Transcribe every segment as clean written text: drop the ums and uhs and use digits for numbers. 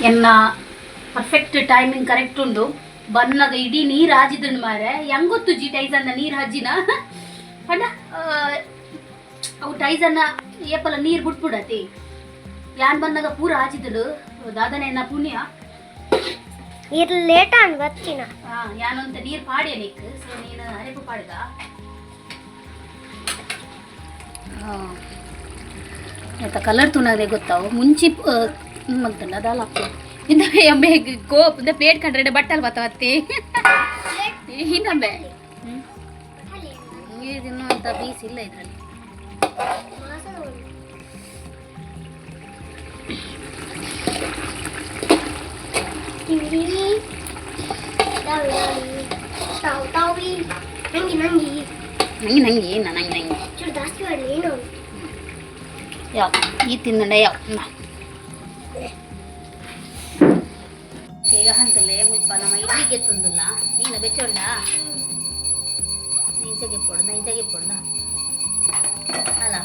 ಎನ್ನ perfect timing correct ಉಂಡು ಬನ್ನಗ ಇಡೀ ನೀರು ಹಾಜಿದನು ಮಾರೆ ಹೆಂಗೊತ್ತು ಜಿ ಟೈಸನ್ನ ನೀರು ಹಜ್ಜಿನ ಪಂಡ ಅವು ಟೈಸನ್ನ ಏಪಲ ನೀರು ಬಿಟ್ಬಿಡತಿ ಯಾನ್ ಬನ್ನಗ ಪೂರ ಹಾಜಿದಳು ದಾದನೆನ್ನ ಪುಣ್ಯ ನೀರು ಲೇಟ್ ಆನ್ ಬತ್ತಿನ ಯಾನಂತ ನೀರು ಪಾಡ್ಯ ನೀಕ್ ಸೊ ನೀನು ಅರೆಪು ಪಾಡ್ಗ ಆಯ್ತಾ ಕಲರ್ ತುನದೆ ಗೊತ್ತಾವು ಮುಂಚಿ ಮಲ್ತಲ್ಲ ಅದಲ್ಲ ಇಂದ ಎಂಬೆ ಕೋಪ್ ಇಂದ ಪ್ಲೇಟ್ ಕಂಡ್ರೆ ಬಟ್ಟಲ್ ಬತ್ತವತ್ತಿ ಹಿಂದಂಬೆ ನೀರಿನ್ನು ಅಂತ ಬೀಸ್ ಇಲ್ಲ ಇದರಲ್ಲಿ ನಂಗೆ ನಂಗೆ ನಂಗೆ ನಂಗೆ ಚೂರು ಜಾಸ್ತಿ ಮಾಡಲಿ ಏನು ಯಾವ ಈ ತಿನ್ನಡೆ ಯಾವ ಈಗ ಹಂತಲ್ಲೇ ಮುಲ್ಪ ನಮ್ಮ ಇಡ್ಲಿಗೆ ತಂದಿಲ್ಲ ನೀನು ಬೆಚ್ಚೊಂಡ ಇಂಚಗೆ ಪೊಡ್ದ ಇಂಚಗೆ ಪೊಡ್ದ ಅಲ್ಲ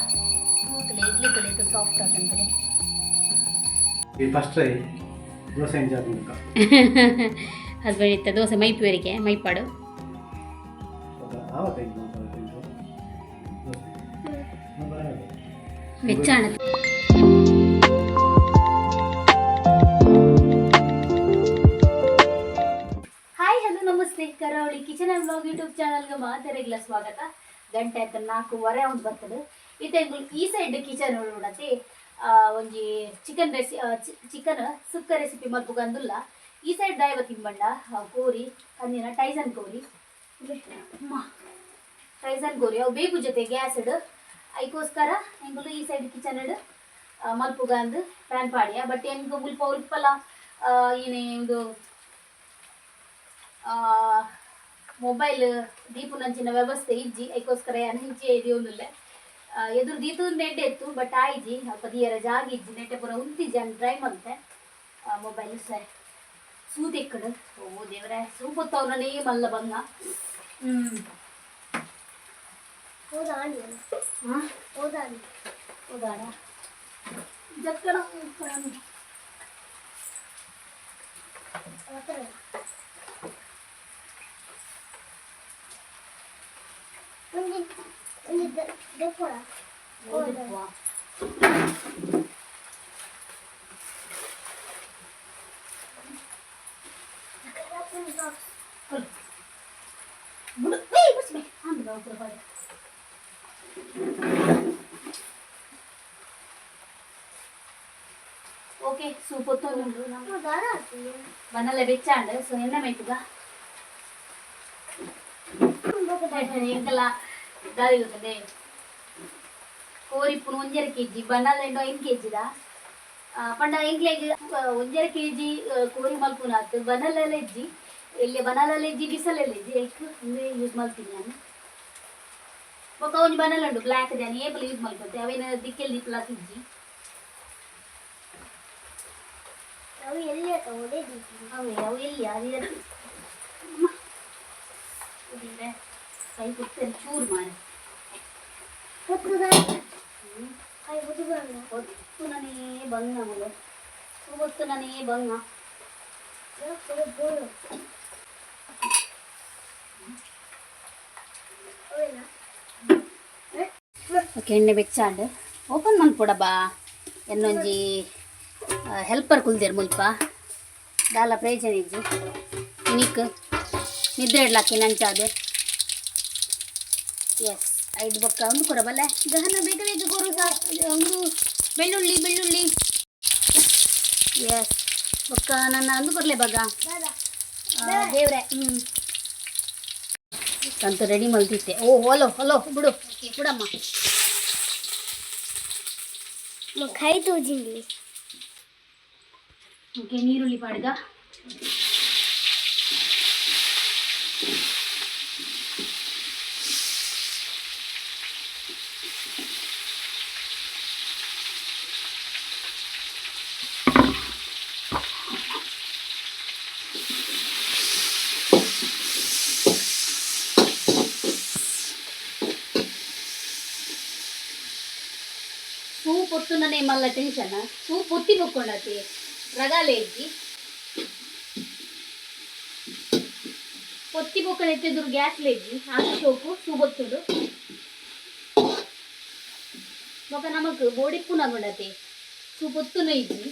ಮೂತಲೆ ಇಡ್ಲಿ ಕಲಿತು ಸಾಫ್ಟ್ ಆಗಂತಲೇ first try dosa enjoy husband ಇತ್ತ ದೋಸೆ ಮೈಪುವರಿಗೆ ಮೈಪಾಡು ಬೆಚ್ಚಾಣ hi hello namaste Karavali kitchen and blog YouTube ಚಾನಲ್ಗೆ ಮಾತಾಡಿಗ್ಲ ಸ್ವಾಗತ ಗಂಟೆ ಆಯ್ತು 4:15 ಅವ್ನು ಬರ್ತದೆ ಇದು ಈ ಸೈಡ್ ಕಿಚನ್ ನೋಡತ್ತೆ ಒಂಜಿ ಚಿಕನ್ ಚಿಕನ್ ಸುಕ್ಕ ರೆಸಿಪಿ ಮಲ್ಪುಗಂದುಲ್ಲ ಈ ಸೈಡ್ ದಾಯವ ತಿಂಬಂಡ ಕೋರಿ ಕಂದಿನ ಟೈಸನ್ ಕೋರಿ ಟೈಸನ್ ಕೋರಿ ಅವು ಬೇಕು ಜೊತೆ ಗ್ಯಾಸ್ಡ್ ಅದಕ್ಕೋಸ್ಕರ ಹೆಂಗಲು ಈ ಸೈಡ್ ಕಿಚನ್ ಮಲ್ಪುಗ ಅಂದು ಪ್ಯಾನ್ ಪಾಡ್ಯ ಬಟ್ ಹೆಂಗೆ ಉಲ್ಪಲ ಏನೇ ಒಂದು ಮೊಬೈಲ್ ದೀಪುನಂಚಿನ ವ್ಯವಸ್ಥೆ ಇಜ್ಜಿ ಅದಕ್ಕೋಸ್ಕರ ಏನು ಹಿಂಚೆ ಇದೊಂದಿಲ್ಲ ಎದುರು ದೀತು ನೆಡ್ಡೆ ಇತ್ತು ಬಟ್ ಆಯ್ಜಿ ಪದಿಯರ ಜಾಗ ಇಜ್ಜಿ ನೆಟ್ಟೆ ಪುರ ಉಂತಿಜ್ಜಿ ಅಂತ ಟ್ರೈ ಮಾಡ್ತೆ ಮೊಬೈಲ್ ಸರಿ ಸೂತ್ ಎಕ್ಕಡು ಓ ದೇವ್ರೆ ಸೂಪತ್ತವ್ರನೇ ಮಲ್ಲ ಬಂದ ಹೌದಾಡ ಜಕ್ಕಣ ಓಕೆ ಸೂಪ್ ಹೊತ್ತೊಂದು ಬನ್ನಲ್ಲ ಬೆಚ್ಚಾಂಡ್ ಸೊ ಎಣ್ಣೆ ಮೈತುಗ ಎಂಕಲ್ಲ ದಾರಿ ಗೊತ್ತದೆ ಕೋರಿಪ್ಪುನು 1.5 kg ಬನ್ನಲ್ಲ ಎಂಡು 5 kg ಪಂಡ ಎಂಕ್ಲೆಗ್ 1.5 kg ಕೋರಿ ಮಲ್ಪುನ ಆತು ಬನ್ನಲ್ಲ ಇಜ್ಜಿ ಇಲ್ಲಿ ಬನ್ನಲ್ಲ ಇಜ್ಜಿ ಬಿಸಲೆಲ್ಲ ಇಜ್ಜಿ ಐಕ್ ಹಿಂಗೆ ಯೂಸ್ ಮಾಡ್ತೀನಿ ನಾನು ಬೊಕ್ಕ ಒಂಜಿ ಬನ್ನಲ್ಲ ಉಂಟು ಬ್ಲ್ಯಾಕ್ ದಾನಿ ಏಪಲ್ ಯೂಸ್ ಮಾಡ್ಕೊತೆ ಅವೇನು ದಿಕ್ಕೆಲ್ಲಿ ದಿಕ್ಲಾಕ್ ಇಜ್ಜಿ ಅವು ಎಲ್ಲಿ ಅವು ಎಲ್ಲಿ ಅದೇ ಕೈ ಕೊಡ್ತೇನೆ ಚೂರು ಮಾಡಿ ಹೊತ್ತು ನನೇ ಬಂಗ ಮಗ ಹೊತ್ತು ನನೇ ಬಂಗ ಓಕೆ ಎಣ್ಣೆ ಬೆಚ್ಚಾಂಡು ಓಪನ್ ಮಾಡ್ಕೊಡ ಬಾ ಎನ್ನೊಂಜಿ ಹೆಲ್ಪರ್ ಕುಲ್ದೇರು ಮುಲ್ಪ ದಾಲ ಪ್ರಯೋಜನ ಇಜ್ಜಿ ನಿಕ್ ನಿದ್ರೆ ಇಡ್ಲಾಕಿ ನಂಚಾದೆ ಎಸ್ 5 ಬೊಕ್ಕ ಒಂದು ಕೊಡ ಬಲ್ಲೆ ಗಹನ ಬೇಗ ಬೇಗ ಕೊರು ಒಂದು ಬೆಳ್ಳುಳ್ಳಿ ಎಸ್ ಬೊಕ್ಕ ನನ್ನ ಒಂದು ಕೊಡಲೇ ಬಗ ದೇವ್ರೆ ಅಂತೂ ರೆಡಿ ಮಲ್ತಿತ್ತೆ ಓ ಹೊಲೋ ಬಿಡು ಬಿಡಮ್ಮ ಕೈ ತೂಜಿಂಗ್ಲಿ ಓಕೆ ನೀರುಳ್ಳಿ ಪಾಡ್ಗ ಸೂಪ್ ಒತ್ತು ನನ್ನೇ ಮಲ್ಲ ಟೆನ್ಷನ್ ಸೂಪ್ ಒತ್ತಿ ಬಕ್ಕೊಂಡತಿ ರಗಾಲೆ ಇಜ್ಜಿ పొత్తి బొక్కలు ఎత్తేదురు గ్యాస్ లేజి ఆకు షోకు సూబొత్తుడు ఒక నమకు ಬೋಡಿಪ್ಪುನ ಗುಣತೆ ಸೂಪೊತ್ತುನ ಇಜ್ಜಿ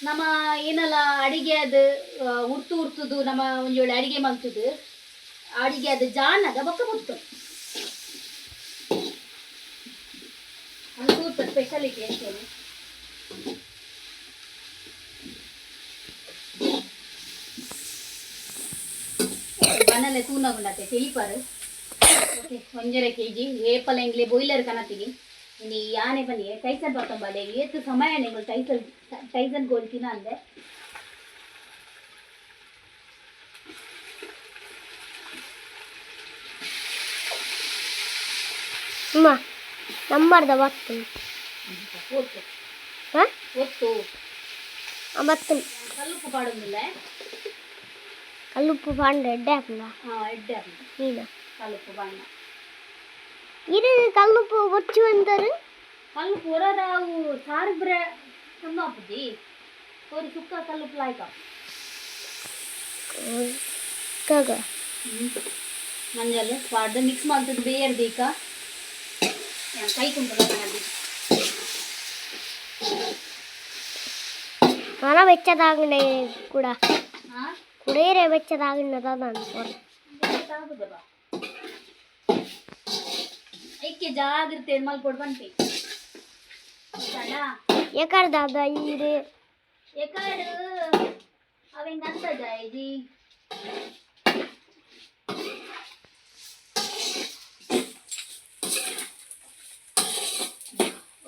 ನಮ್ಮ ಏನಲ್ಲ ಅಡಿಗೆ ಅದು ಉರ್ತುದು ನಮ್ಮ ಒಂಜೋಳಿ ಅಡಿಗೆ ಮಲ್ತುದು ಅಡಿಗೆ ಅದು ಜಾನಗ ಬೊಕ್ಕ ಬೊತ್ತು ಅದು ಸ್ಪೆಷಾಲಿಟಿ ಅಂತೇಳಿ ಬನಲೆ ತೂನಗುಂಡತೆ ತಿಳಿಪಾರು ಓಕೆ 1.5 kg ಏಪಲ ಎಂಗ್ಲೆ ಬಾಯ್ಲರ್ ಕನತಿಗೆ ಇನ್ನು ಯಾನೆ ಬನ್ನಿ ಟೈಸನ್ ಪತ್ತೊಂಬಲೆ ಏತು ಸಮಯ ನೀವು ಟೈಸನ್ ಗೋಲ್ಕಿನ ಅಂದೆ ಅಮ್ಮ ನಂಬರ್ದ ಬತ್ತು ಒತ್ತು ಹಾಂ ಒತ್ತು ಬತ್ತು ಕಲ್ಲುಪ್ಪು ಪಾಡೊಂದಿಲ್ಲ ಕಲ್ಲುಪ್ಪು ಪಾಂಡ ಎಡ್ಡೆ ಹಾಕಲ್ಲ ಹಾಂ ಎಡ್ಡೆ ಹಾಕಿ ನೀನು ಕಲ್ಲುಪ್ಪು ಬಾಣ ಇದು ಕಲ್ಲುಪ್ಪು ಬೊಚ್ಚು ಅಂತಾರೆ ಕಲ್ಲುಪ್ಪು ಹೊರರಾವು ಸಾರಿಬ್ರ ತುಂಬ ಹಾಪುದಿ ಕೋರಿ ಸುಕ್ಕ ಕಲ್ಲುಪ್ಪು ಲಾಯ್ಕ ಕಾಗ ಮಂಜಲ್ ಪಾಡ್ದು ಮಿಕ್ಸ್ ಮಾಡ್ತದ್ದು ಬೇಯರ್ದೀಕ ಕೈ ಕುಂಟು ಮನ ಬೆಚ್ಚದಾಗಣೆ ಕೂಡ ಹಾಂ ಕುಡೇರೆ ಬೆಚ್ಚದಾಗಣ್ಣದ ಐಕ್ಕೆ ಜಾಗ್ರತೆ ಮಲ್ಕೊಡ್ ಬಂಟಿ ಎಕರ್ದಾದ ಈರೆ ಎಕಾಡು ಅವೆಂಗ ಅಂತ ಜಾಯ್ಜಿ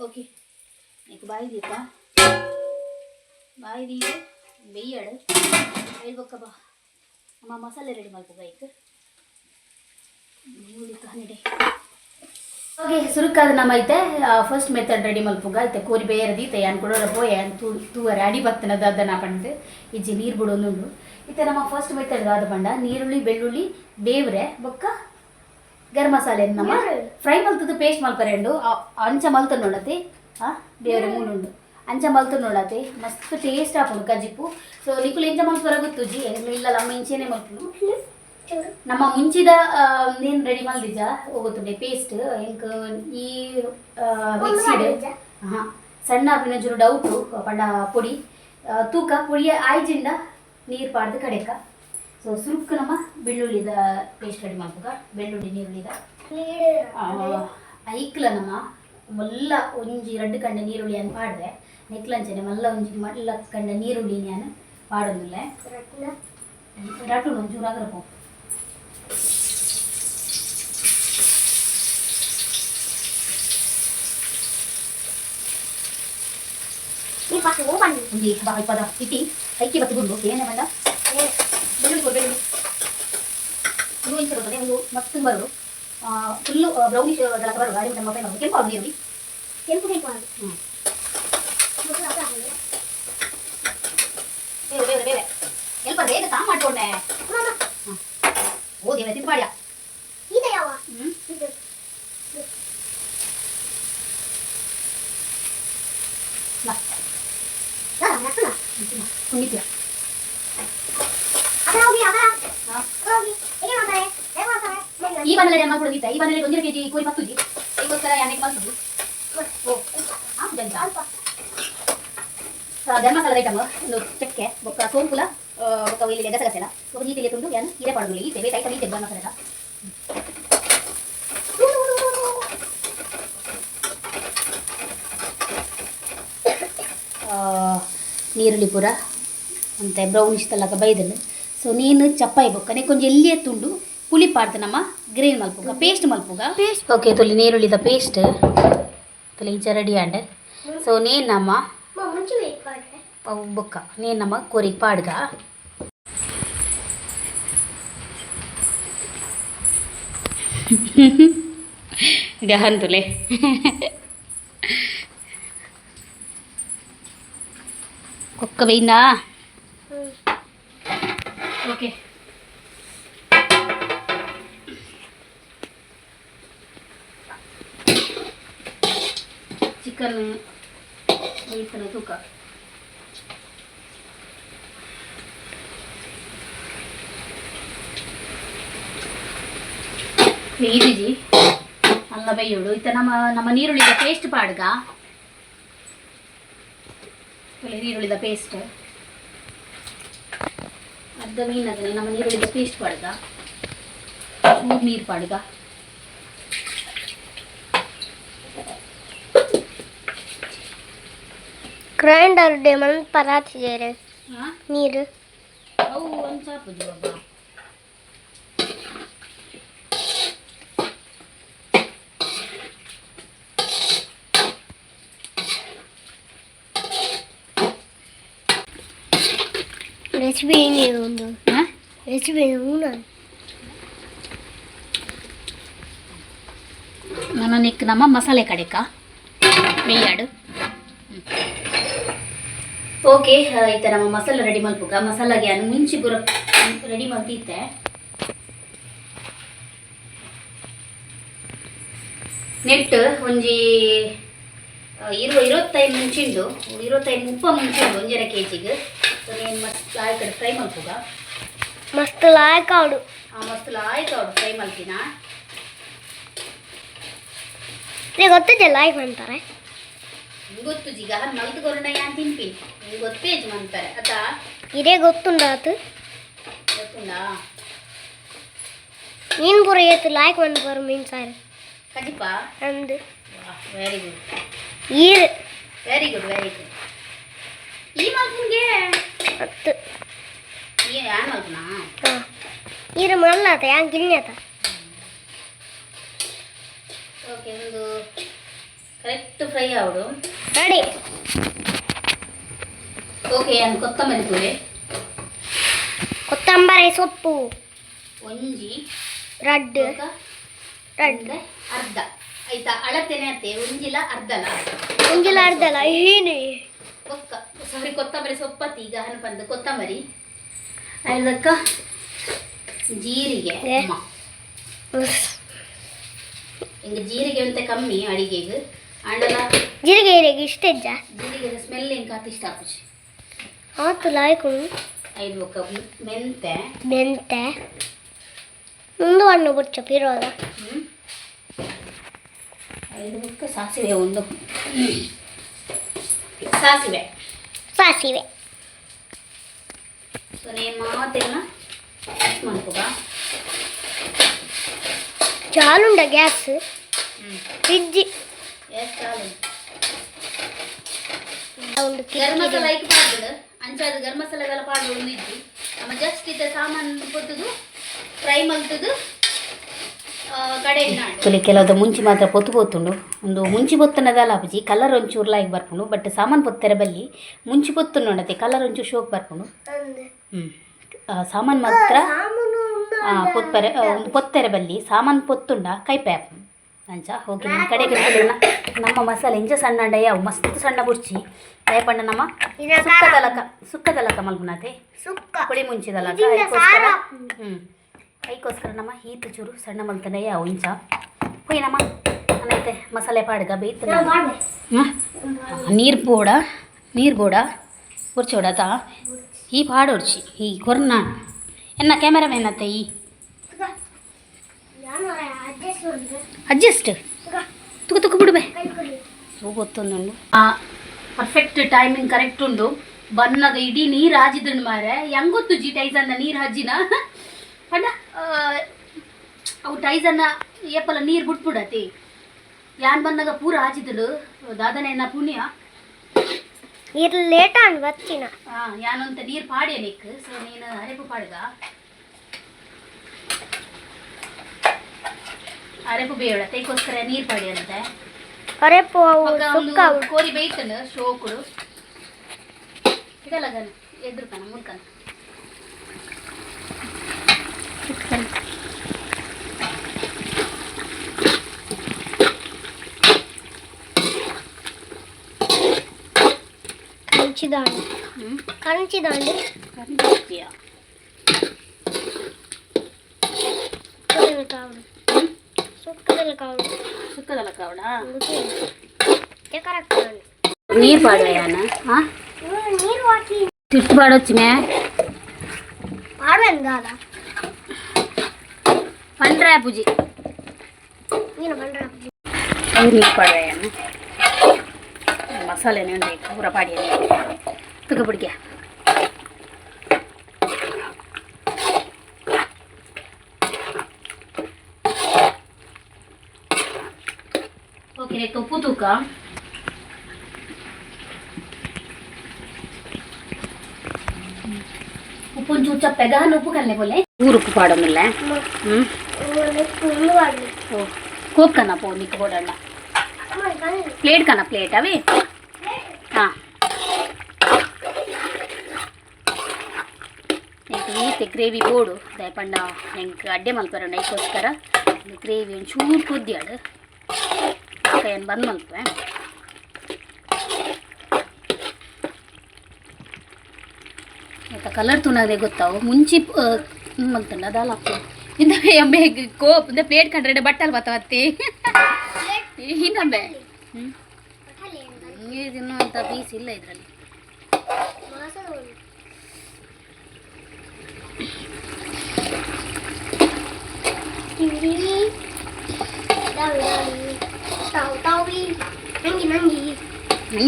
ಓಕೆ నీకు బాయి దీపా బాయి దీపు వెయ్యాడు ಹೇಳ್ಬೇಕ ಬಾ ಅಮ್ಮ ಮಸಾಲೆ ರೆಡಿ ಮಾಡ್ಕೋ ಈಗ ಓಕೆ ಸುರುಕಾದ ನಮ್ಮ ಐತೆ ಫಸ್ಟ್ ಮೆಥಡ್ ರೆಡಿ ಮಲ್ಪುಗ ಐತೆ ಕೋರಿ ಬೇಯರದೀತೆ ಏನು ಕೊಡೋರ ಬೋಯ್ ತೂವರೆ ಅಡಿ ಬರ್ತನದ ಅದನ್ನ ಪಂಡು ಇಜ್ಜಿ ನೀರು ಬಿಡೋನುಂಡು ಇತ್ತೆ ನಮ್ಮ ಫಸ್ಟ್ ಮೆಥಡ್ ಆದ ಪಂಡ ನೀರುಳ್ಳಿ ಬೆಳ್ಳುಳ್ಳಿ ಬೇವ್ರೆ ಬೊಕ್ಕ ಗರಂ ಮಸಾಲೆ ನಮ್ಮ ಫ್ರೈ ಮಲ್ತದ್ದು ಪೇಸ್ಟ್ ಮಲ್ಪರೆಂಡು ಅಂಚ ಮಲ್ತ ನೋಡತಿ ಬೇವ್ರೆ ಮೂನುಂಡು ಅಂಚ ಮಲ್ತು ನೋಡತಿ ಮಸ್ತ್ ಟೇಸ್ಟ್ ಆಪುಂಡು ಕಜಿಪ್ಪು ಸೊ ನಿಕುಲು ಎಂಚ ಮಲ್ಪರ ಗೊತ್ತುಜಿ ಇಲ್ಲ ನಮ್ಮ ಇಂಚೆನೆ ಮಲ್ಪುನು ನಮ್ಮ ಮುಂಚಿದ ನೀನು ರೆಡಿ ಮಲ್ದಿಜ ಹೋಗುತ್ತುಂಡೆ ಪೇಸ್ಟ್ ಎಂಕ್ ಈ ಮಿಕ್ಸಿಡ್ ಹಾಂ ಸಣ್ಣ ಆಪಿನ ಡೌಟು ಪಂಡ ಪೊಡಿ ತೂಕ ಪುಡಿಯ ಆಯ್ಜಿಂದ ನೀರು ಪಾಡ್ದು ಕಡೆಕ ಸೊ ಸುರುಕ್ ನಮ್ಮ ಬೆಳ್ಳುಳ್ಳಿದ ಪೇಸ್ಟ್ ರೆಡಿ ಮಾಡ್ಬೇಕ ಬೆಳ್ಳುಳ್ಳಿ ನೀರುಳ್ಳಿದ ಐಕ್ಲ ನಮ್ಮ ಮಲ್ಲ ಒಂಜಿ 2 ಕಂಡ ನೀರುಳ್ಳಿ ಅನ್ನು ಪಾಡ್ದೆ ನೆಕ್ಲಂಚನೆ ಮಲ್ಲ ಒಂಜಿ ಮಲ್ಲ ಕಂಡ ನೀರುಳ್ಳಿ ನಾನು ಪಾಡೋದಿಲ್ಲ ರಟು ಒಂಚೂರು ಅಗರಪು ಒಂದು ಇಪ್ಪದ ಇಟ್ಟಿ ಐಕಿ ಬತ್ತು ಗುಂಡು ಏನೇ ಬಂದ ಬೆಳ್ಳುಳ್ಳಿ ಬೆಳ್ಳುಳ್ಳಿ ಇದು ಇಂಚ ಬರ್ತದೆ ಒಂದು ಮಸ್ತ್ ಬರೋದು ಫುಲ್ಲು ಬ್ರೌನಿಶ್ ಅದೆಲ್ಲ ಬರೋದು ಗಾಡಿ ನಮ್ಮ ಕೈ ಕೆಂಪು ಆಗಿ ನೀರುಳ್ಳಿ ಕೆಂಪು ಕೆಂಪು ಹ್ಞೂ ಬೇರೆ ಬೇರೆ ಬೇರೆ ಎಲ್ಪ ಬೇಗ ತಾ ಮಾಡ್ಕೊಂಡೆ ಓ ದೇವ ತಿಂದು ಮಾಡ್ಯಾ ಈಗ ಯಾವ ಕುಣಿತೀಯ ಈ ಬನ್ನಲೆ ಮಾಡ್ಕೊಡೋದಿತ್ತ ಈ ಬನ್ನಲೆ 1 kg ಕೋರಿ ಪತ್ತುಜಿ ಈಗೋಸ್ಕರ ಯಾನೆಗೆ ಮಾಡ್ತದೆ ಓ ಹಾಂ ಜಂತ ಗರಂ ಮಸಾಲ ಐಟಮ್ ಒಂದು ಚಕ್ಕೆ ಬೊಕ್ಕ ಸೋಂಪುಲ ಬೊಕ್ಕ ಇಲ್ಲಿ ಗಸಗಸೆಲ ಬೊಕ್ಕ ನೀತಿಗೆ ತುಂಡು ಏನು ಹೀರೆ ಪಾಡೋದಿಲ್ಲ ಈ ತೆವೆ ಐಟಮ್ ಈ ತೆಗ್ಬ ಮಸಾಲೆದ ನೀರುಳ್ಳಿ ಪೂರ ಅಂತೆ ಬ್ರೌನಿಶ್ ತಲಕ ಬೈದಲು ಸೊ ನೀನು ಚಪ್ಪಾಯಿ ಬೊಕ್ಕ ನೀ ಕೊಂಚ ಎಲ್ಲಿಯೇ ತುಂಡು ಪುಳಿ ಪಾಡ್ತ ನಮ್ಮ ಗ್ರೇನ್ ಮಲ್ಪುಗ ಪೇಸ್ಟ್ ಮಲ್ಪುಗ ಪೇಸ್ಟ್ ಓಕೆ ತುಲಿ ನೀರುಳ್ಳಿದ ಪೇಸ್ಟ್ ತುಲಿ ಇಂಚ ರೆಡಿ ಆಂಡ್ ಸೊ ನೇನು ನಮ್ಮ ಬೊಕ್ಕ ನೇನು ನಮ್ಮ ಕೋರಿಗೆ ಪಾಡ್ಗ ಗಹನ್ ತುಲೆ కుక్క పోయిందా ఓకే చికెన్ వేసిన తూక ಈಜಿಜಿ ಅಲ್ಲ ಬೈಯೋಡು ಇತ್ತ ನಮ್ಮ ನೀರುಳ್ಳಿದ ಪೇಸ್ಟ್ ಪಾಡ್ಗ ನೀರುಳ್ಳಿದ ಪೇಸ್ಟ್ ಅರ್ಧ ಮೀನದನೆ ನಮ್ಮ ನೀರುಳ್ಳಿದ ಪೇಸ್ಟ್ ಪಾಡ್ಗ ಚೂರು ನೀರು ಪಾಡ್ಗ ಗ್ರೈಂಡರ್ ಡೇ ಮನ್ ಪರಾತಿದ್ದಾರೆ ನೀರು ಅವು ಒಂದು ಸಾಪುಜಿ ಬಾಬಾ ರೆಸಿಪಿ ಏನಿದೆ ಒಂದು ರೆಸಿಪಿ ನನ್ನ ನೆಕ್ ನಮ್ಮ ಮಸಾಲೆ ಕಡೆಕ ಮೇಯಾಡು ಓಕೆ ಆಯ್ತ ನಮ್ಮ ಮಸಾಲೆ ರೆಡಿ ಮಲ್ಪುಗ ಮಸಾಲಾಗೆ ಅನ್ನು ಮುಂಚೆ ಬರೋ ರೆಡಿ ಮಲ್ತಿದ್ದೆ ನೆಟ್ ಒಂಜಿ 25 ಮುಂಚಿಂದು 25-30 ಮುಂಚಿಂದು ಒಂಜರ ಕೆಜಿಗೆ నేను మస్తు ఇక్కడ ఫ్రై మల్పుగా మస్తు లాయకాడు మస్తు లాయకాడు ఫ్రై మల్పిన నీకు ಗೊತ್ತಿದೆ ಲಾಯ್ಕ್ ಅಂತಾರೆ ಗೊತ್ತು ಜೀಗ ಮಲ್ತು ಕೊರಣ ಯಾನ್ ತಿನ್ಪಿ ನಿಂಗೆ ಗೊತ್ತೇ ಅಂತಾರೆ ಅದ ಇದೇ ಗೊತ್ತುಂಡಾತು ಗೊತ್ತುಂಡಾ ನೀನು ಪೂರ ಏತು ಲಾಯ್ಕ್ ಒಂದು ಬರು ಮೀನ್ ಸಾರು ಕಜಿಪ ಅಂದು ವೆರಿ ಗುಡ್ ಈರು ವೆರಿ ಗುಡ್ ಈ ಮಲ್ಪನ್ಗೆ 10 ಯಾನ್ ಮಲ್ಪನಾ ಈರು ಮಲ್ಲಾತ ಯಾನ್ ಗಿಣ್ಣೆತ ಓಕೆ ಒಂದು ಕರೆಕ್ಟ್ ಫ್ರೈ ಆವಡು ರೆಡಿ ಓಕೆ ನಾನು ಕೊತ್ತಂಬರಿ ತೂರೆ ಕೊತ್ತಂಬರಿ ಸೊಪ್ಪು ಒಂಜಿ ರಡ್ಡು ರಡ್ಡು ಅರ್ಧ ಆಯ್ತಾ ಅಳತೆನೆ ಅತ್ತೆ ಒಂಜಿಲ ಅರ್ಧಲ ಒಂಜಿಲ ಅರ್ಧಲ ಏನು ಒಕ್ಕ ಸಾರಿ ಕೊತ್ತಂಬರಿ ಸೊಪ್ಪತ್ತಿ ಈಗ ಹನ ಬಂದು ಕೊತ್ತಂಬರಿ ಅದಕ್ಕ ಜೀರಿಗೆ ಹಿಂಗೆ ಜೀರಿಗೆ ಅಂತ ಕಮ್ಮಿ ಅಡಿಗೆಗೆ ಅಂಡಲ ಜೀರಿಗೆ ಇಷ್ಟ ಜೀರಿಗೆ ಸ್ಮೆಲ್ ಹೆಂಗೆ ಕಾತು ಇಷ್ಟ ಆಪುಜಿ ಆತು ಲಾಯ್ಕು 5 ಒಕ್ಕ ಮೆಂತೆ ಮುಂದೆ ಹಣ್ಣು ಬುಚ್ಚ ಪಿರೋದ 5 ಒಕ್ಕ ಸಾಸಿವೆ ಒಂದು ಸಾಸಿವೆ ಸೊ నేను ಮಾತೆಲ್ಲ ಮಾಡ್ಕೋಬಾ చాలుండ gas fridge garam masala hike ಪಾಡ್ಬಿಡು ಅಂಚಾದ ಗರಂ ಮಸಾಲೆಗೆಲ್ಲ ಪಾಡ್ಬಿಡು ಒಂದಿಜ್ಜಿ ನಮ್ಮ ಜಸ್ಟ್ ಇದ್ದ ಸಾಮಾನು ಕೊತ್ತದು ಫ್ರೈ ಮಲ್ತದು ಕಡೆ ಕೆಲವದ ಮುಂಚಿ ಮಾತ್ರ ಪೊತ್ತು ಪೋತುಂಡು ಒಂದು ಮುಂಚಿ ಪೊತ್ತನದಲ್ಲ ಅಪ್ಪಜಿ ಕಲರ್ ಒಂಚೂರು ಲೈಕ್ ಬರ್ಪುಂಡು ಬಟ್ ಸಾಮಾನು ಪೊತ್ತರ ಬಲ್ಲಿ ಮುಂಚಿ ಪೊತ್ತು ನೋಡತ್ತೆ ಕಲರ್ ಒಂಚೂರು ಶೋಕ್ ಬರ್ಪುಂಡು ಸಾಮಾನು ಮಾತ್ರ ಪೊತ್ಪರೆ ಒಂದು ಪೊತ್ತೆರೆ ಬಲ್ಲಿ ಸಾಮಾನು ಪೊತ್ತುಂಡ ಕೈಪ್ಯಾಪ್ ಅಂಚ ಹೋಗಿ ನಿಮ್ಮ ಕಡೆಗೆ ನಮ್ಮ ಮಸಾಲೆ ಇಂಚ ಸಣ್ಣ ಯಾವು ಮಸ್ತ್ ಸಣ್ಣ ಬುಡ್ಚಿ ದಯಪಂಡ ನಮ್ಮ ಸುಕ್ಕದಲಕ ಮಲ್ಪುನತೆ ಪುಳಿ ಮುಂಚಿದಲಕ ಅದಕ್ಕೋಸ್ಕರ ಅದಕ್ಕೋಸ್ಕರ ನಮ್ಮ ಈತ ಚೂರು ಸಣ್ಣ ಮಲ್ತಂಡ ಯಾವು ಇಂಚ ಹೋಯ್ ನಮ್ಮ ಅನ್ನೈತೆ ಮಸಾಲೆ ಪಾಡ್ಗ ಬೇಯ್ತು ನೀರು ಬೋಡ ಉರ್ಚೋಡತಾ ಈ ಪಾಡೋಡ್ಚಿ ಈ ಕೊರ್ನ ಎನ್ನ ಕ್ಯಾಮೆರಾಮ್ಯಾನ್ ಅತ್ತೆ ಈ ಅಡ್ಜಸ್ಟ್ ತುಕು ಬಿಡ್ಬೇ ಗೊತ್ತೊಂದುಂಡು ಪರ್ಫೆಕ್ಟ್ ಟೈಮಿಂಗ್ ಕರೆಕ್ಟ್ ಉಂಡು ಬನ್ನಗ ಇಡೀ ನೀರು ಹಾಜಿದ್ದುಂಡು ಮಾರೆ ಹೆಂಗೊತ್ತು ಜಿ ಟೈಸನ್ನ ನೀರು ಹಜ್ಜಿನ ಪಂಡ ಅವು ಟೈಸನ್ನ ಏಪಲ ನೀರು ಬಿಟ್ಬಿಡತಿ ಯಾನ್ ಬನ್ನಗ ಪೂರ ಹಾಜಿದ್ದುಂಡು ದಾದನೆಯನ್ನ ಪುಣ್ಯ ನೀರು ಲೇಟ ಅಂದ್ ಬಚ್ಚಿನ ಯಾನಂತ ನೀರು ಪಾಡ್ಯ ನಿಕ್ ಸೊ ನೀನು ಅರೆಪು ಪಾಡ್ಗ ಅರೆಪು ಬೇಡ ತೈಕೋಸ್ಕರ ನೀರು ಪಾಡ್ಯಂತೆ ಅರೆಪು ಕೋರಿ ಬೇಯ್ತನು ಶೋಕುಡು ಇದಲ್ಲಗನ ಎದುರುಕನ ಮುಲ್ಕನ కరంచిదాండి ಸುಕ್ಕದಲ್ಲ ಕಾವಡ ನೀರು ಪಾಡ್ಯಾನ ನೀರು ಹಾಕಿ ತಿಟ್ಟು ಪಾಡೊಚ್ಚಿ ಮೇ పాడను కాదా పండ్రా పూజి ನೀನು ಬಂದ್ರೆ ನೀರು ಪಾಡ್ಯಾನು ಮಸಾಲೆ ನೆಂಡೆ ಪೂರ ಪಾಡಿಯ ತುಗಬಿಡ್ಗೆ ಓಕೆ ಉಪ್ಪು ತೂಕ ಉಪ್ಪು ಚೂರು ಚಪ್ಪೆಗ ಉಪ್ಪು ಕಲ್ಲೆ ಬೋಲೆ ಉಪ್ಪು ಪಾಡೋದಿಲ್ಲ ಓ ಕೋಪ್ ಕನ್ನ ಪೋ ನಿಕ್ ಬೋಡಣ್ಣ ಪ್ಲೇಟ್ ಕನ್ನ ಪ್ಲೇಟ್ ಅವಿ ಹಾಂ ಈತೆ ಗ್ರೇವಿ ಬೋಡು ದಯಪಂಡ ಹೆಂಗೆ ಅಡ್ಡೆ ಮಲ್ಪರ ನೈಕೋಸ್ಕರ ಗ್ರೇವಿ ಒಂಚೂರು ಕುದ್ಯಾಡು ಏನು ಬಂದು ಮಲ್ಪೆ ಆಯ್ತಾ ಕಲರ್ ತುನಾಗದೆ ಗೊತ್ತಾವು ಮುಂಚೆ ಮಲ್ತಂಡ ಅದಾಲ ಇಂದ ಎಮ್ಮೆ ಕೋಪ್ ಇಂದ ಪ್ಲೇಟ್ ಕಂಡ್ರೆ ಬಟ್ಟಲ್ ಬತ್ತವತ್ತಿ ಇನ್ನೊಬ್ಬೆ ಇನ್ನೂ ಅಂತ ಪೀಸ್ ಇಲ್ಲ ಇದರಲ್ಲಿ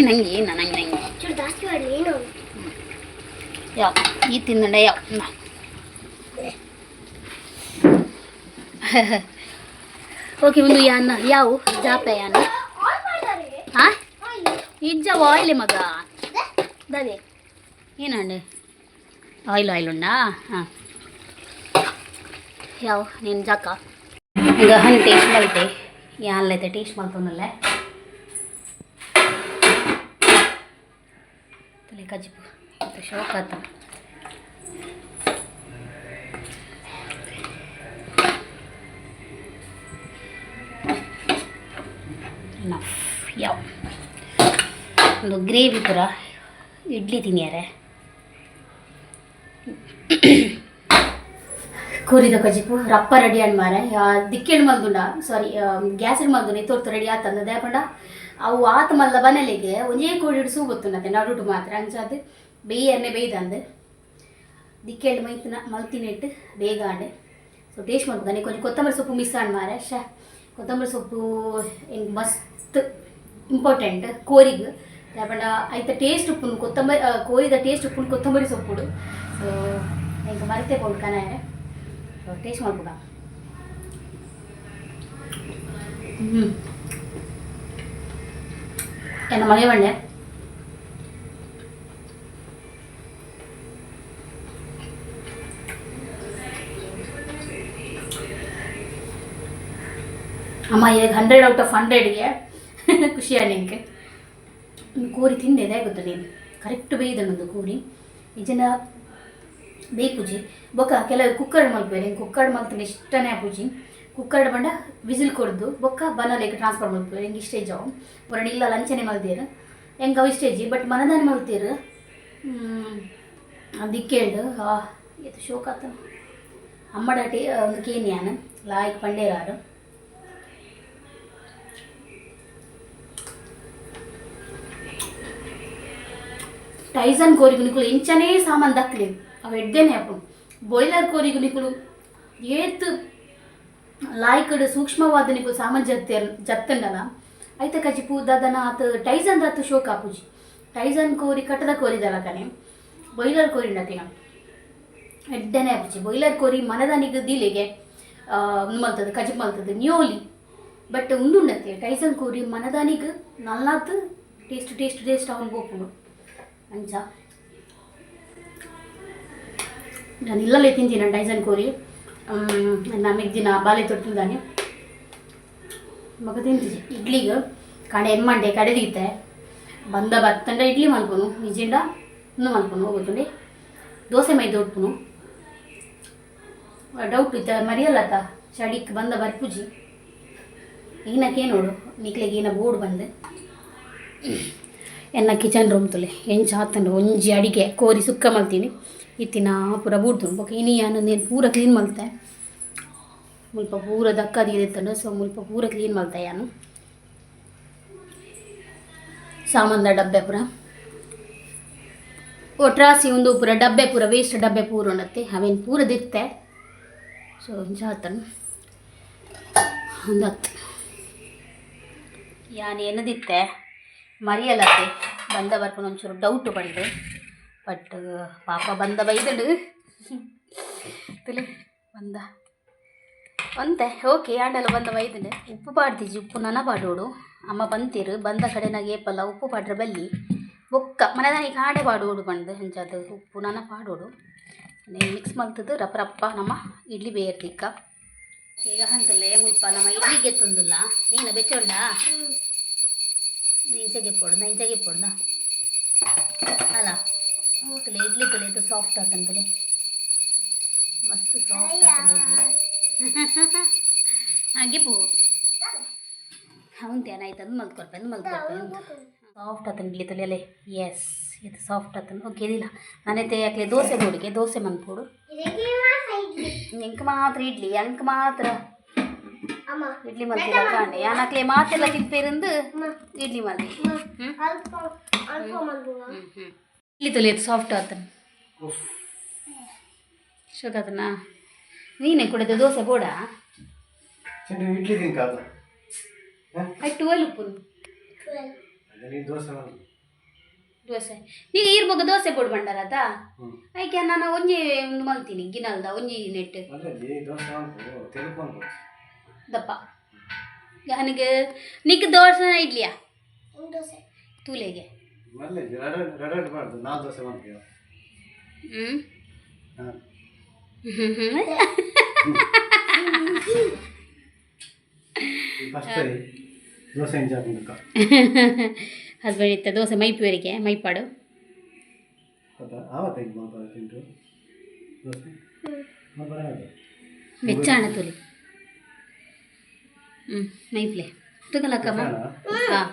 ನಂಗೆ ಜಾಸ್ತಿ ಮಾಡಲಿ ಏನು ಯಾವ ಈ ತಿಂದಂಡ ಯಾವ ಓಕೆ ಒಂದು ಯಾನ ಯಾವ ಜಾಪೆ ಯಾನ ಹಾಂ ಇಜ್ಜ ಆಯಿಲ್ ಮಗ ಅದೇ ಏನಂಡೆ ಆಯಿಲ್ ಉಂಡಾ ಹಾಂ ಯಾವ ನೀನು ಜಾಕ ಈಗ ಹಣ್ಣು ಟೇಸ್ಟ್ ಮಾಡೈತೆ ಯಾನೈತೆ ಟೇಸ್ಟ್ ಮಾಡ್ಕೊಂಡಲ್ಲೇ ತಲೆ ಕಜ್ಜಿಪು ಮತ್ತು ಶೋಕ ಆತ ಯಾವ ಒಂದು ಗ್ರೇವಿ ಪುರ ಇಡ್ಲಿ ತಿನ್ಯಾರೆ ಕೂರಿದ ಕಜಿಪು ರಪ್ಪ ರೆಡಿ ಅನ್ ಮಾರೆ ದಿಕ್ಕೇಳು ಮಲ್ದುಂಡ ಸಾರಿ ಗ್ಯಾಸಿನ ಮಲ್ದುಂಡ ತೋರ್ತು ರೆಡಿ ಆತಂದ ದೇಪಂಡ ಅವು ಆತ ಮಲ್ಲ ಬನಲೆಗೆ ಒಂದೇ ಕೋಡಿ ಹಿಡಿಸು ಗೊತ್ತುಂಡತೆ ನಡುಟು ಮಾತ್ರ ಅಂಚಾದ ಬೇಯನ್ನೇ ಬೇಯ್ದಂದು ದಿಕ್ಕೇಳು ಮೈತಿನ ಮಲ್ತಿನ ಇಟ್ಟು ಬೇಗ ಆಂಡೆ ಸೊ ಟೇಸ್ಟ್ ಮಾಡ್ಬೋದು ನನಗೆ ಕೊಂಚ ಕೊತ್ತಂಬರಿ ಸೊಪ್ಪು ಮಿಸ್ ಆಂಡ್ ಮಾರೆ ಕೊತ್ತಂಬರಿ ಸೊಪ್ಪು ಹೆಂಗೆ ಮಸ್ತ್ ಇಂಪಾರ್ಟೆಂಟ್ ಕೋರಿಗೆ ಯಾಕಂಡ ಆಯ್ತ ಟೇಸ್ಟ್ ಉಪ್ಪುನು ಕೊತ್ತಂಬರಿ ಕೋರಿದ ಟೇಸ್ಟ್ ಉಪ್ಪುನು ಕೊತ್ತಂಬರಿ ಸೊಪ್ಪುಡು ಸೊ ಹೆಂಗೆ ಮರಿತೆ ಕೊಂಡ್ಕನೆ ಸೊ ಟೇಸ್ಟ್ ಮಾಡ್ಬೋದ ಎನ್ನ ಮನೆ ಬಣ್ಣೆ ಅಮ್ಮ ಈಗ 100 ಔಟ್ ಆಫ್ 100ಗೆ ಖುಷಿ ನಿಂಗೆ ಕೋರಿ ತಿಂದೆ ಗೊತ್ತು ನೀನು ಕರೆಕ್ಟ್ ಬೇಯ್ದನೊಂದು ಕೋರಿ ನಿಜನ ಬೇಕುಜಿ ಬೊಕ್ಕ ಕೆಲವು ಕುಕ್ಕರ್ ಮಲ್ಪೇರಿ ಕುಕ್ಕರ್ ಮಲ್ತೀನಿ ಇಷ್ಟನೇ ಪೂಜಿ ಕುಕ್ಕರ್ ಬಂಡ ವಿಸಿಲ್ ಕೊಡ್ದು ಬೊಕ್ಕ ಬನಲೇಗೆ ಟ್ರಾನ್ಸ್ಫರ್ ಮಲ್ಪೇರಿ ಹೆಂಗೆ ಇಷ್ಟೇಜ್ ಅವು ಬರೋಣ ಇಲ್ಲ ಲಂಚನೆ ಮಲ್ತೀರು ಹೆಂಗೆ ಅವು ಇಷ್ಟೇಜಿ ಬಟ್ ಮನದಾನೆ ಮಲ್ತೀರು ಅದಕ್ಕೆ ಹೇಳು ಇದು ಶೋಕಾತ ಅಮ್ಮಡ ಒಂದು ಕೇನ್ಯಾನ ಲಾಯ್ಕ್ ಪಂಡೇರಾರು ಟೈಸನ್ ಕೋರಿಗು ನಿಕುಲು ಎಂಚನೇ ಸಾಮಾನು ದಕ್ಕಲಿ ಅವು ಎಡ್ಡೆನೇ ಅಪ್ಪು ಬಾಯ್ಲರ್ ಕೋರಿಗು ನಿಕುಲು ಏತ್ ಲಾಯ್ಕಡ್ ಸೂಕ್ಷ್ಮವಾದ ನಿಕುಲು ಸಾಮಾನು ಜತ್ತಂಡಲ ಐತ ಕಜಿಪು ದಾದನ ಆತ ಟೈಸನ್ ದತ್ತು ಶೋಕ ಪೂಜಿ ಟೈಸನ್ ಕೋರಿ ಕಟ್ಟದ ಕೋರಿದಲ್ಲ ಕನೆ ಬಾಯ್ಲರ್ ಕೋರಿ ನತಿನ ಎಡ್ಡೆನೇ ಪೂಜಿ ಬಾಯ್ಲರ್ ಕೋರಿ ಮನದಾನಿಗೆ ದಿಲಿಗೆ ಮಲ್ತದೆ ಕಜಿಪ್ ಮಲ್ತದೆ ನ್ಯೋಲಿ ಬಟ್ ಉಂದುಂಡತ್ತೆ ಟೈಸನ್ ಕೋರಿ ಮನದಾನಿಗೆ ನಲ್ಲಾತ್ ಟೇಸ್ಟ್ ಅವನು ಬೋಪುಡು ಅಂಚ ನಾನು ಇಲ್ಲಲ್ಲೇ ತಿಂತೀನಿ ಟೈಸನ್ ಕೋರಿ ನಮಗೆ ದಿನ ಬಾಲೆ ತೊಟ್ಟಿದ್ದಾನೆ ಮಗ ತಿಂತೀನಿ ಇಡ್ಲಿಗೆ ಕಡೆ ಎಮ್ಮಂಡೆ ಕಡೆದೀತೆ ಬಂದ ಬತ್ತಂಡ ಇಡ್ಲಿ ಮಲ್ಪನು ನಿಜಿಂಡ ಇನ್ನೂ ಮಲ್ಪನು ಹೋಗುತ್ತಂಡಿ ದೋಸೆ ಮೈದು ಉಟ್ಪುನು ಡೌಟ್ ಇತ್ತ ಮರಿಯಲ್ಲತ್ತ ಚಡಿಕ್ ಬಂದ ಬರ್ಪುಜಿ ಈನಕ್ಕೆ ನೋಡು ನಿಕ್ಲಿಗೆ ಏನ ಬೋರ್ಡ್ ಬಂದು ಎನ್ನ ಕಿಚನ್ ರೂಮ್ ತುಲೆ ಎಂಚ ಹಾತಂಡು ಒಂಜಿ ಅಡಿಗೆ ಕೋರಿ ಸುಕ್ಕ ಮಲ್ತೀನಿ ಇತ್ತಿನ ಪೂರ ಬೂಡ್ತು ಬೊಕ ಇನಿ ನಾನು ಪೂರ ಕ್ಲೀನ್ ಮಲ್ತೆ ಮುಲ್ಪ ಪೂರ ದಕ್ಕದಿತ್ತಂಡು ಸೊ ಮುಲ್ಪ ಪೂರ ಕ್ಲೀನ್ ಮಲ್ತೆ ನಾನು ಸಾಮಾನ್ದ ಡಬ್ಬೆ ಪೂರ ಒಟ್ರಾಸಿ ಒಂದು ಪೂರ ಡಬ್ಬೆ ಪೂರ ವೇಸ್ಟ್ ಡಬ್ಬೆ ಪೂರ ಉಂಡತ್ತೆ ಅವೇನು ಪೂರ ದಿತ್ತೆ ಸೊ ಎಂಚ ಹಾತನು ಒಂದು ಹತ್ತು ಯಾನು ಏನದಿತ್ತೆ ಮರಿಯಲ್ಲತ್ತೆ ಬಂದ ಬರ್ಕೊಂಡು ಒಂಚೂರು ಡೌಟ್ ಬಂದು ಬಟ್ ಪಾಪ ಬಂದ ಬೈದಡು ತಿಳಿ ಬಂದ ಅಂತೆ ಓಕೆ ಆಂಡಲ್ಲ ಬಂದ ಬೈದಡು ಉಪ್ಪು ಪಾಡ್ತಿಜಿ ಉಪ್ಪು ನನ ಪಾಡೋಡು ಅಮ್ಮ ಬಂತಿರು ಬಂದ ಕಡೆನಾಗ ಏಪಲ್ಲ ಉಪ್ಪು ಪಾಡ್ರೆ ಬಲ್ಲಿ ಬೊಕ್ಕ ಮನೆದಾಗಿ ಕಾಡೆ ಪಾಡೋಡು ಬಂದು ಹೆಂಚದು ಉಪ್ಪು ನನ ಪಾಡೋಡು ಮಿಕ್ಸ್ ಮಲ್ತದ್ದು ರಪ್ಪ ರಪ್ಪ ನಮ್ಮ ಇಡ್ಲಿ ಬೇರ್ದಿಕ್ಕ ಈಗ ಹಂತಲ್ಲೇ ಮುಲ್ಪ ನಮ್ಮ ಇಡ್ಲಿಗೆ ತಂದಿಲ್ಲ ನೀನು ಬೆಚ್ಚೊಂಡ ಇಂಚಗೆ ಪೊಡ್ದ ಅಲ್ಲ ತಲೆ ಇಡ್ಲಿ ತಲೆ ಇದು ಸಾಫ್ಟ್ ಹಾಕಂತಲೆ ಮಸ್ತ್ ಸಾಫ್ಟ್ ಹಾಕಂತ ಇಡ್ಲಿ ಹಾಗೆ ಪೂ ಹೌಂತೇನ ಆಯ್ತು ಅದು ಮಲ್ಕೊಳ್ಪೆ ಸಾಫ್ಟ್ ಆತನ ಇಡ್ಲಿ ತಲೆಯಲ್ಲೇ ಎಸ್ ಇದು ಸಾಫ್ಟ್ ಆತನ ಓಕೆ ಇದಿಲ್ಲ ನಾನೈತೆ ಯಾಕೆ ದೋಸೆ ಬೋಡಿಗೆ ದೋಸೆ ಮನ್ಪೋಡು ಎಂಕ್ ಮಾತ್ರ ಇಡ್ಲಿ ಎಂಕ್ ಮಾತ್ರ ಇಡ್ಲಿ ಮಲ್ತಿಲ್ಲ ಕಾಂಡೆ ಯಾನಕ್ಲೆ ಮಾತೆಲ್ಲ ತಿಪ್ಪೇರಿಂದು ಇಡ್ಲಿ ಮಲ್ದಿ ಇಡ್ಲಿ ತೊಲೆ ಸಾಫ್ಟ್ ಆತನ ಶೋಕಾತನ ನೀನೇ ಕುಡಿದ ದೋಸೆ ಬೋಡ ಇಡ್ಲಿ ತಿನ್ಕಾದ ಅಟ್ಟು ಒಲುಪು ದೋಸೆ ನೀಗ ಇರ್ಬೇಕು ದೋಸೆ ಬೋಡ್ ಬಂಡಾರದ ಆಯ್ಕೆ ನಾನು ಒಂಜಿ ಒಂದು ಮಲ್ತೀನಿ ಗಿನಲ್ದ ಒಂಜಿ ನೆಟ್ ದಪ್ಪ ನನಗೆ ನಿಕ್ ದೋಸೆ ಇಡ್ಲಿಯಾ ತೂಲೆಗೆ ಹಸ್ಬೆಂಡ್ ಇತ್ತ ದೋಸೆ ಮೈಪುವರಿಗೆ ಮೈಪಾಡು ವೆಚ್ಚಾಣ ತುಲಿ ಮೈಪ್ಲೆ ತುಗಲಕ್ಕಮ್ಮ ಹಾಂ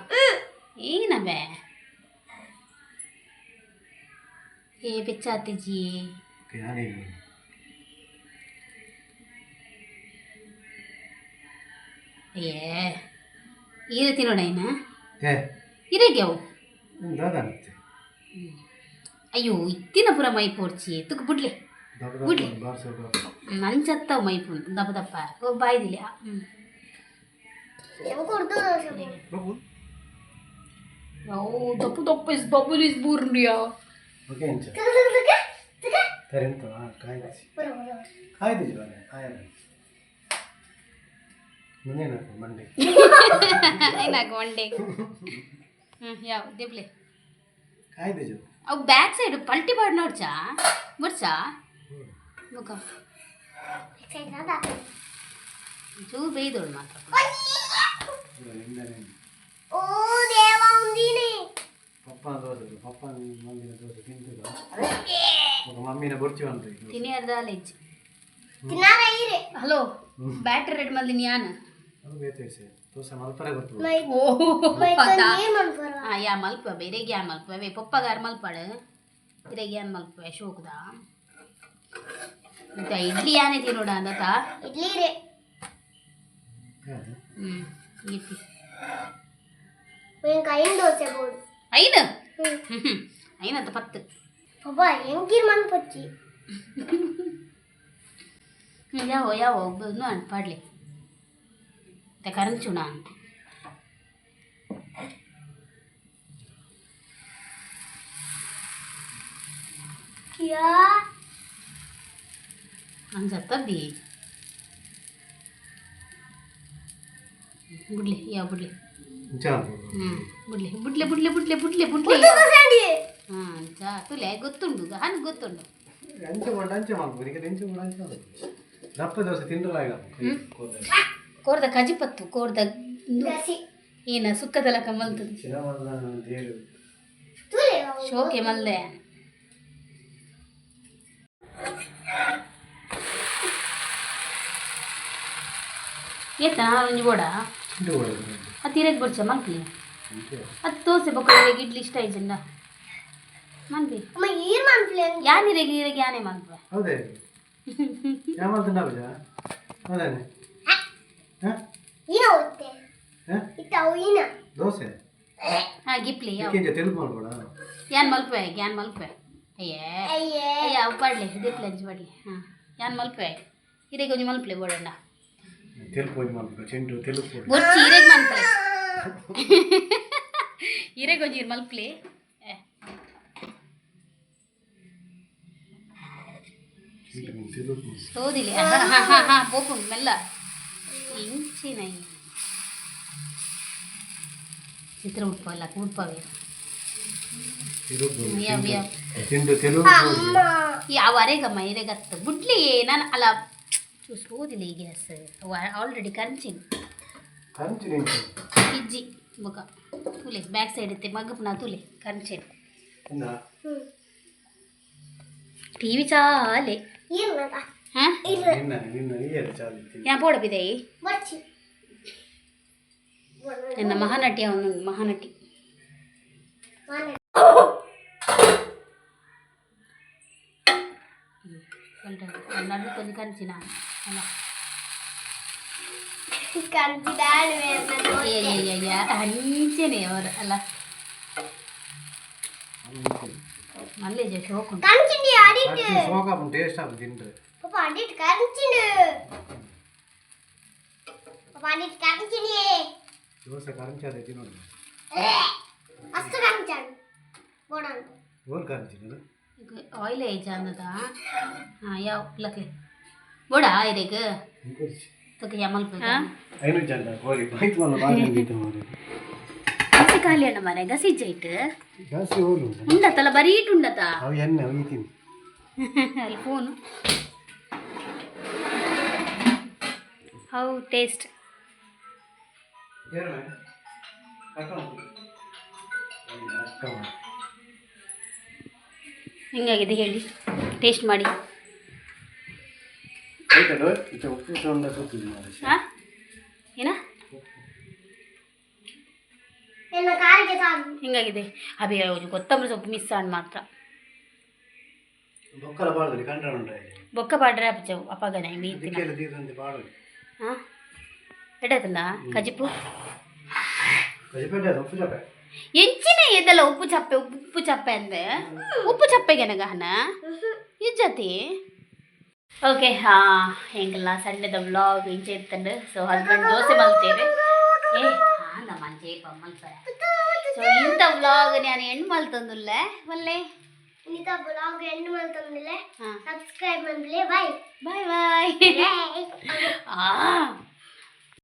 ಏನವೇ ಏ ಬೆಚ್ಚಾತಿಜಿ ಏ ಈ ರೀತಿ ನೋಡೇನ ಇರೇಗೆ ಅವು ಅಯ್ಯೋ ಇತ್ತಿನ ಪುರ ಮೈ ಪೋಡ್ಚಿ ತುಕ್ ಬಿಡ್ಲಿ ಬಿಡ್ಲಿ ನಂಚತ್ತವು ಮೈ ಪುನ್ ದಪ್ಪ ದಪ್ಪ ಬಾಯ್ದಿಲ್ಲ ದಪ್ಪು ದಪ್ಪ ಇಸ್ ಬಬಲ್ ಇಸ್ ಬೂರ್ನಿಯಾ ಏನಾಗ ಮಂಡೆ ಯಾವ ದೇಬ್ಲೆ ಅವು ಬ್ಯಾಕ್ ಸೈಡ್ ಪಲ್ಟಿ ಬಾಡ್ ನೋಡ್ಚಾ ಬರ್ಚಾ ಮುಖ ಚೂ ಬೇಯ್ದೋಳು ಮಾತ್ರ ತಿನ್ನಿಯರ್ದ ಲೆಜ್ ಹಲೋ ಬ್ಯಾಟ್ರಿ ರೆಡ್ ಮಲ್ದಿನಿ ಯಾನು ಯಾ ಮಲ್ಪ ಬೇರೆಗೆ ಯಾನ್ ಮಲ್ಪವೆ ಪಪ್ಪಗಾರ ಮಲ್ಪಾಡು ಬೇರೆಗೆ ಯಾನ್ ಮಲ್ಪವೆ ಶೋಕದ ಇಡ್ಲಿ ಯಾನೈತಿ ನೋಡ ಅಂದತ ಇಡ್ಲಿ ರೇ ಇಡ್ಲಿ ಐನು ಐನತ್ತ ಪತ್ತು ಯಾವ ಪಾಡ್ಲಿ ಕರಂಚುಣ ಅಂಜತ್ತಬ್ಬಿ ಬಿಡ್ಲಿ ಯಾವ ಬಿಡ್ಲಿ ಬಿಡ್ಲಿ ಬಿಡ್ಲೆ ಬಿಡ್ಲೆ ಬಿಡ್ಲೆ ಬಿಡ್ಲೆ ಬಿಡ್ಲೆ ಹಾಂ ಜಾ ತುಲೆ ಗೊತ್ತುಂಡು ಹಾನ್ ಗೊತ್ತುಂಡು ಕೋರ್ದ ಕಜಿಪತ್ತು ಕೋರ್ದ ಏನ ಸುಕ್ಕದಲ್ಲ ಕಮಲ್ತದ ಶೋಕೆ ಮಲ್ದೆ ಏತ ಒಂಜಿ ಬೋಡ ಅದು ತಿರಗ್ ಬರ್ಚ ಮಲ್ಕಲಿ ಅದು ದೋಸೆ ಬೊಕ್ಕಳಿಗೆ ಇಡ್ಲಿ ಇಷ್ಟ ಆಯ್ತಂಡ ಮನ್ಪಿ ಯಾನಿರೆಗೆ ಇರೆಗೆ ಯಾನೇ ಮಲ್ಪೆ ಹಾಂ ಗಿಪ್ಲಿ ಯಾನ್ ಮಲ್ಪೆ ಯಾನ್ ಮಲ್ಪೆ ಅಯ್ಯ ಅವು ಪಡ್ಲಿ ದಿಪ್ಲೆ ಅಂಚು ಪಡ್ಲಿ ಹಾಂ ಯಾನ್ ಮಲ್ಪೆ ಇರೆಗೆ ಒಂಜಿ ಮಲ್ಪಲೆ ಬೋಡಣ್ಣ ಬೊರ್ಚಿ ಇರೆಗೆ ಮಲ್ಪೆ ಇರೆ ಗೊಂಜಿ ಮಲ್ಪ್ಲಿ ಸೋದಿಲಿ ಪೋಪು ಮೆಲ್ಲ ಇಂಚಿನ ಚಿತ್ರ ಉಡ್ಪಲ್ಲ ಉಡ್ಪವೇ ಯಾವ ಅರೆಗಮ್ಮ ಇರೆಗತ್ತು ಬುಡ್ಲಿ ನಾನು ಅಲ್ಲ చూసుకోదిలే ఈ గ్యాస్ ఆల్రెడీ కంచింది ఇజ్జి ముఖ తూలే బ్యాక్ సైడ్ అయితే మగ్గు నా తూలే కంచేది టీవీ చాలే యా పోడపిదాయి నిన్న మహానటి అవును మహానటి నడుతుంది కంచిన అలా అంచనే ఎవరు అలా మళ్ళీ చేసి ಆಯಿಲ್ ಐಜಾ ಅನ್ನದ ಯಾವ ಲಕ್ಕೆ ಬೋಡಾ ಇರೇಗ ತಕ ಯಮಲ್ ಗಸಿ ಖಾಲಿ ಅಣ್ಣ ಮರೆ ಗಸಿ ಜೈಟ್ ಉಂಡತ್ತಲ್ಲ ಬರೀ ಇಟ್ಟು ಉಂಡತ್ತ ಅಲ್ಲಿ ಫೋನು ಹೌ ಟೇಸ್ಟ್ ಹೆಂಗಾಗಿದೆ ಹೇಳಿ ಟೇಸ್ಟ್ ಮಾಡಿ ಏನ ಹಿಂಗಾಗಿದೆ ಅಭಿ ಕೊತ್ತಂಬರಿ ಸೊಪ್ಪು ಮಿಸ್ ಆಡ್ ಮಾತ್ರ ಬೊಕ್ಕ ಪಾಡ್ರೆ ಅಪ್ಪಗನೆ ಹಾಂ ಎಡತಂದ ಕಜಿಪು ಎಂಚಿನ ಎದ್ದಲ್ಲ ಉಪ್ಪು ಚಪ್ಪೆ ಅಂದೆ ಉಪ್ಪು ಚಪ್ಪೆಗೆನಗಹನ ಇಜ್ಜತಿ ಓಕೆ ಹೆಂಗಲ್ಲ ಸಂಡೆದ ವ್ಲಾಗ್ ಇಂಚೆ ಇರ್ತಂಡು ಸೊ ಹಸ್ಬೆಂಡ್ ದೋಸೆ ಮಲ್ತೇವೆ ಹಾಂಗ ಮಂಚೆ ಮಲ್ತಾರೆ ಸೊ ಇಂಥ ವ್ಲಾಗ್ ನಾನು ಹೆಣ್ಣು ಮಲ್ತಂದುಲ್ಲ ಒಳ್ಳೆ ಇಂಥ ವ್ಲಾಗ್ ಹೆಣ್ಣು ಮಲ್ತಂದಿಲ್ಲ ಸಬ್ಸ್ಕ್ರೈಬ್ ಮಾಡಲಿ ಬಾಯ್ ಬಾಯ್ ಬಾಯ್